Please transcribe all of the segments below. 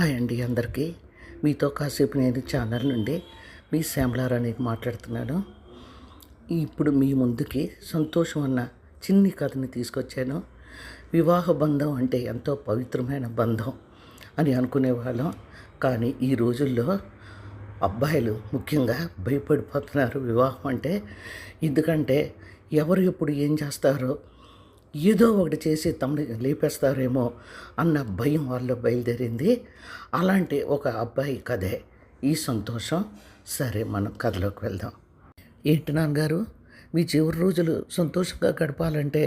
Hi అండి అందరికీ. మీతో కాసేపు నేను ఛానల్ నుండి మీ శ్యామలారాణి మాట్లాడుతున్నాను. ఇప్పుడు మీ ముందుకి సంతోషం అన్న చిన్ని కథని తీసుకొచ్చాను. వివాహ బంధం అంటే ఎంతో పవిత్రమైన బంధం అని అనుకునేవాళ్ళం. కానీ ఈ రోజుల్లో అబ్బాయిలు ముఖ్యంగా భయపడిపోతున్నారు వివాహం అంటే. ఎందుకంటే ఎవరు ఎప్పుడు ఏం చేస్తారో, ఏదో ఒకటి చేసి తమని లేపేస్తారేమో అన్న భయం వాళ్ళలో బయలుదేరింది. అలాంటి ఒక అబ్బాయి కథే ఈ సంతోషం. సరే, మనం కథలోకి వెళ్దాం. ఏంటి నాన్నగారు, మీ చివరి రోజులు సంతోషంగా గడపాలంటే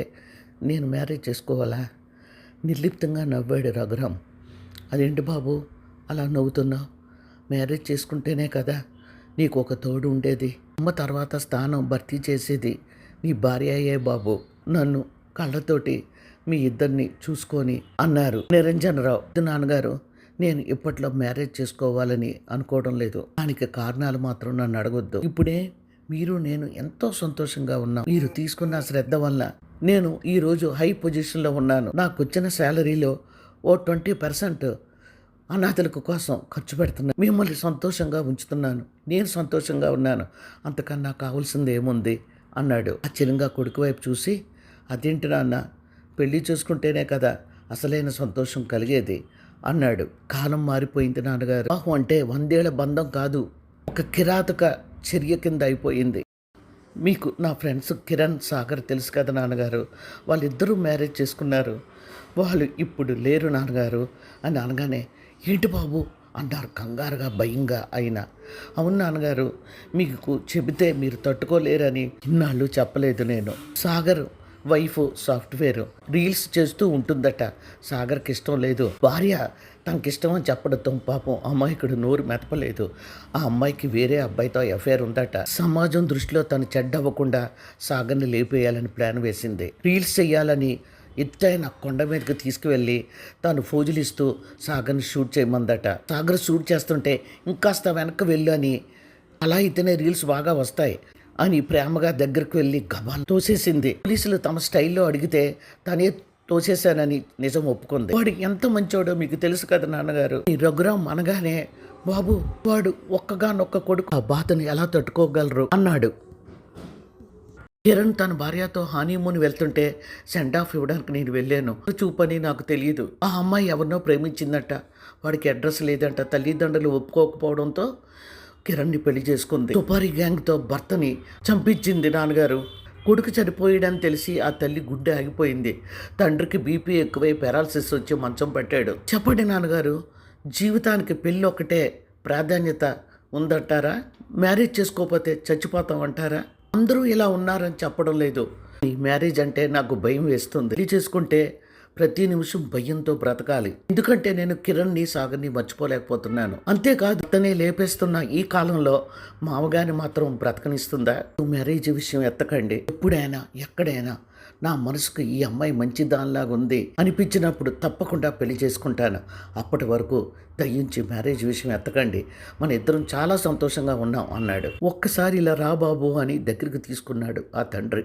నేను మ్యారేజ్ చేసుకోవాలా? నిర్లిప్తంగా నవ్వాడు రఘురాం. అదేంటి బాబు అలా నవ్వుతున్నావు? మ్యారేజ్ చేసుకుంటేనే కదా నీకు ఒక తోడు ఉండేది. అమ్మ తర్వాత స్థానం భర్తీ చేసేది నీ భార్య అయ్యే బాబు. నన్ను కళ్ళతోటి మీ ఇద్దరిని చూసుకొని అన్నారు నిరంజనరావు. నాన్నగారు, నేను ఇప్పట్లో మ్యారేజ్ చేసుకోవాలని అనుకోవడం లేదు. దానికి కారణాలు మాత్రం నన్ను అడగొద్దు. ఇప్పుడే మీరు నేను ఎంతో సంతోషంగా ఉన్నాం. మీరు తీసుకున్న శ్రద్ధ వల్ల నేను ఈరోజు హై పొజిషన్లో ఉన్నాను. నాకు వచ్చిన శాలరీలో ఓ 20% అనాథలకు కోసం ఖర్చు పెడుతున్నాను. మిమ్మల్ని సంతోషంగా ఉంచుతున్నాను. నేను సంతోషంగా ఉన్నాను. అంతకన్నా కావాల్సింది ఏముంది అన్నాడు. ఆశ్చర్యంగా కొడుకు వైపు చూసి, అదేంటి నాన్న, పెళ్లి చేసుకుంటేనే కదా అసలైన సంతోషం కలిగేది అన్నాడు. కాలం మారిపోయింది నాన్నగారు. వివాహం అంటే 100 ఏళ్ల బంధం కాదు, ఒక కిరాతక చర్య కింద అయిపోయింది. మీకు నా ఫ్రెండ్స్ కిరణ్, సాగర్ తెలుసు కదా నాన్నగారు. వాళ్ళిద్దరూ మ్యారేజ్ చేసుకున్నారు. వాళ్ళు ఇప్పుడు లేరు నాన్నగారు అని అనగానే, ఏంటి బాబు అన్నారు కంగారుగా, భయంగా. అయినా అవును నాన్నగారు, మీకు చెబితే మీరు తట్టుకోలేరని ఇన్నాళ్ళు చెప్పలేదు నేను. సాగర్ వైఫ్ సాఫ్ట్వేర్ రీల్స్ చేస్తూ ఉంటుందట. సాగర్కి ఇష్టం లేదు. భార్య తనకిష్టం అని చెప్పడంతో పాపం అమ్మాయికుడు నోరు మెతపలేదు. ఆ అమ్మాయికి వేరే అబ్బాయితో అఫేర్ ఉందట. సమాజం దృష్టిలో తను చెడ్డవ్వకుండా సాగర్ని లేపేయాలని ప్లాన్ వేసింది. రీల్స్ చేయాలని ఎత్తైన కొండ మీదకి తీసుకువెళ్ళి తాను ఫోజులిస్తూ సాగర్ని షూట్ చేయమందట. సాగర్ షూట్ చేస్తుంటే ఇంకాస్త వెనక్కి వెళ్ళు అని, అలా అయితేనే రీల్స్ బాగా వస్తాయి అని ప్రేమగా దగ్గరికి వెళ్ళి గబాలు తోసేసింది. పోలీసులు తమ స్టైల్లో అడిగితే తనే తోసేశానని నిజం ఒప్పుకుంది. వాడు ఎంత మంచోడో మీకు తెలుసు కదా నాన్నగారు. ఈ రఘురాం అనగానే, బాబు వాడు ఒక్కగానొక్క కొడుకు, ఆ బాధను ఎలా తట్టుకోగలరు అన్నాడు. కిరణ్ తన భార్యతో హనీమూన్ వెళ్తుంటే సెండ్ ఆఫ్ ఇవ్వడానికి నేను వెళ్ళాను. చూపని నాకు తెలియదు. ఆ అమ్మాయి ఎవరినో ప్రేమించిందట. వాడికి అడ్రస్ లేదంట. తల్లిదండ్రులు ఒప్పుకోకపోవడంతో కిరణ్ని పెళ్లి చేసుకుంది. తుపారీ గ్యాంగ్తో భర్తని చంపించింది నాన్నగారు. కొడుకు చనిపోయాడని తెలిసి ఆ తల్లి గుండె ఆగిపోయింది. తండ్రికి బీపీ ఎక్కువై పెరాలసిస్ వచ్చి మంచం పెట్టాడు. చెప్పండి నాన్నగారు, జీవితానికి పెళ్ళి ఒకటే ప్రాధాన్యత ఉందంటారా? మ్యారేజ్ చేసుకోకపోతే చచ్చిపోతాం అంటారా? అందరూ ఇలా ఉన్నారని చెప్పడం లేదు. ఈ మ్యారేజ్ అంటే నాకు భయం వేస్తుంది. పెళ్లి చేసుకుంటే ప్రతి నిమిషం భయంతో బ్రతకాలి. ఎందుకంటే నేను కిరణ్ని, సాగర్ని మర్చిపోలేకపోతున్నాను. అంతేకాదు, అతనే లేపేస్తున్న ఈ కాలంలో మామగారిని మాత్రం బ్రతకనిస్తుందా? మ్యారేజ్ విషయం ఎత్తకండి. ఎప్పుడైనా ఎక్కడైనా నా మనసుకు ఈ అమ్మాయి మంచి దానిలాగా ఉంది అనిపించినప్పుడు తప్పకుండా పెళ్లి చేసుకుంటాను. అప్పటి వరకు దయించి మ్యారేజ్ విషయం ఎత్తకండి. మన ఇద్దరం చాలా సంతోషంగా ఉన్నాం అన్నాడు. ఒక్కసారి ఇలా రా బాబు అని దగ్గరికి తీసుకున్నాడు ఆ తండ్రి.